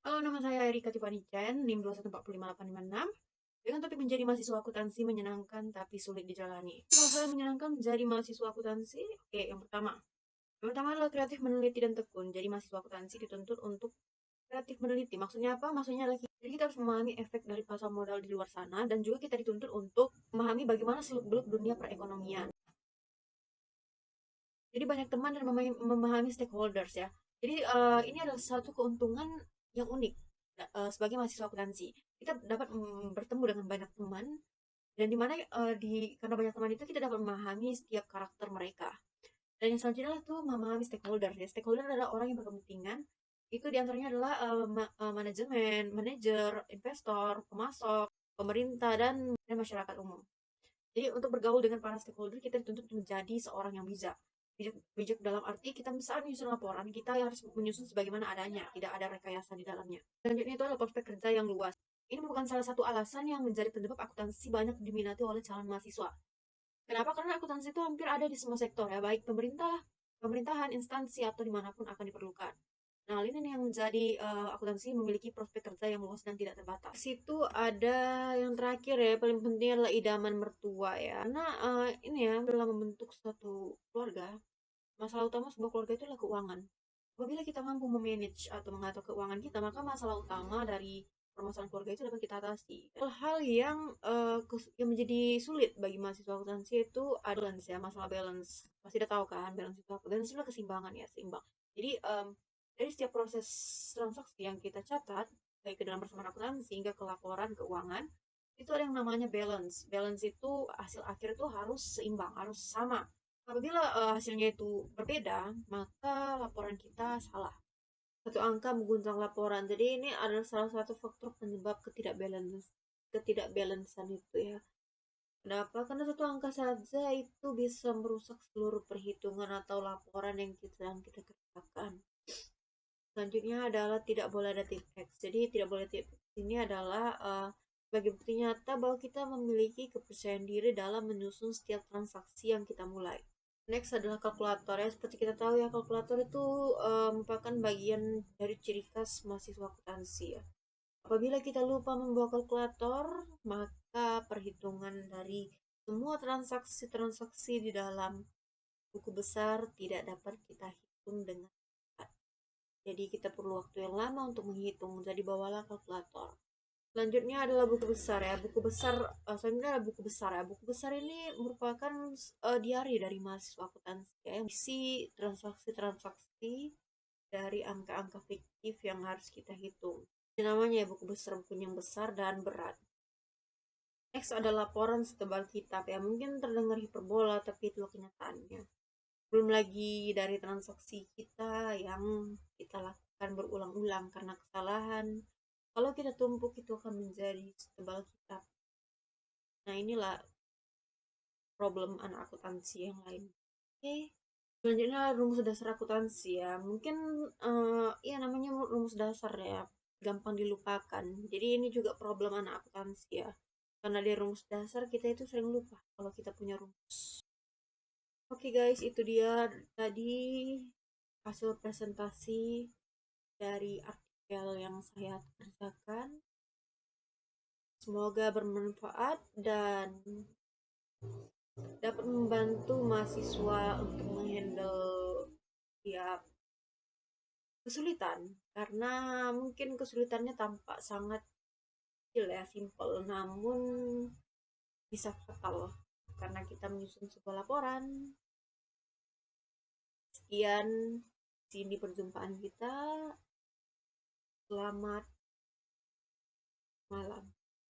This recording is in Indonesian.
Halo, nama saya Erika Tiffany Chen, NIM 2145856. Dengan topik menjadi mahasiswa akuntansi menyenangkan tapi sulit dijalani. Hal-hal yang menyenangkan menjadi mahasiswa akuntansi. Oke, yang pertama. Yang pertama adalah kreatif, meneliti, dan tekun. Jadi mahasiswa akuntansi dituntut untuk kreatif meneliti. Maksudnya apa? Maksudnya lagi. Jadi kita harus memahami efek dari pasar modal di luar sana dan juga kita dituntut untuk memahami bagaimana seluk-beluk dunia perekonomian. Jadi banyak teman dan memahami stakeholders ya. Jadi ini adalah satu keuntungan yang unik sebagai mahasiswa akuntansi. Kita dapat bertemu dengan banyak teman dan di mana karena banyak teman itu kita dapat memahami setiap karakter mereka. Dan yang selanjutnya adalah tuh memahami stakeholder. Ya, stakeholder adalah orang yang berkepentingan. Itu diantaranya adalah manajemen, manajer, investor, pemasok, pemerintah dan masyarakat umum. Jadi untuk bergaul dengan para stakeholder kita dituntut menjadi seorang yang bijak. Bijak dalam arti kita saat menyusun laporan, kita harus menyusun sebagaimana adanya, tidak ada rekayasa di dalamnya. Selanjutnya itu adalah prospek kerja yang luas. Ini merupakan salah satu alasan yang menjadi penyebab akuntansi banyak diminati oleh calon mahasiswa. Kenapa? Karena akuntansi itu hampir ada di semua sektor ya, baik pemerintahan, instansi, atau dimanapun akan diperlukan. Nah, ini nih yang menjadi akuntansi memiliki prospek kerja yang luas dan tidak terbatas. Situ ada yang terakhir ya, paling penting adalah idaman mertua ya. Karena ini ya, dalam membentuk suatu keluarga, masalah utama sebuah keluarga itu adalah keuangan. Apabila kita mampu memanage atau mengatur keuangan kita, maka masalah utama dari permasalahan keluarga itu dapat kita atasi. Hal-hal yang menjadi sulit bagi mahasiswa akuntansi itu ada balance ya, masalah balance. Pasti udah tahu kan, balance itu apa? Balance itu adalah keseimbangan ya, seimbang. Jadi dari setiap proses transaksi yang kita catat, baik ke dalam persamaan akuntansi hingga ke laporan keuangan, itu ada yang namanya balance. Balance itu hasil akhir itu harus seimbang, harus sama. Apabila hasilnya itu berbeda, maka laporan kita salah. Satu angka mengguncang laporan. Jadi ini adalah salah satu faktor penyebab ketidakbalancean itu ya. Kenapa? Karena satu angka saja itu bisa merusak seluruh perhitungan atau laporan yang kita kerjakan. Selanjutnya adalah tidak boleh ada tip X. Jadi tidak boleh tip X ini adalah sebagai bukti nyata bahwa kita memiliki kepercayaan diri dalam menyusun setiap transaksi yang kita mulai. Next adalah kalkulator ya. Seperti kita tahu ya, kalkulator itu merupakan bagian dari ciri khas mahasiswa akuntansi ya. Apabila kita lupa membawa kalkulator, maka perhitungan dari semua transaksi-transaksi di dalam buku besar tidak dapat kita hitung dengan tepat. Jadi kita perlu waktu yang lama untuk menghitung. Jadi bawalah kalkulator. Selanjutnya adalah buku besar ya. Buku besar, selanjutnya adalah buku besar ya. Buku besar ini merupakan diari dari mahasiswa akuntansi ya, yang isi transaksi-transaksi dari angka-angka fiktif yang harus kita hitung. Ini namanya ya buku besar, buku yang besar dan berat. Next ada laporan setebal kitab ya. Mungkin terdengar hiperbola, tapi itu kenyataannya. Belum lagi dari transaksi kita yang kita lakukan berulang-ulang karena kesalahan. Kalau kita tumpuk itu akan menjadi setebal kitab. Nah inilah problem anak akuntansi yang lain. Oke, selanjutnya rumus dasar akuntansi ya. Mungkin ya namanya rumus dasar ya, gampang dilupakan. Jadi ini juga problem anak akuntansi ya. Karena di rumus dasar kita itu sering lupa kalau kita punya rumus. Oke guys, itu dia tadi hasil presentasi dari artikel yang saya kerjakan. Semoga bermanfaat dan dapat membantu mahasiswa untuk menghandle tiap kesulitan, karena mungkin kesulitannya tampak sangat kecil ya, simple, namun bisa fatal karena kita menyusun sebuah laporan. Sekian, sini perjumpaan kita. Selamat malam.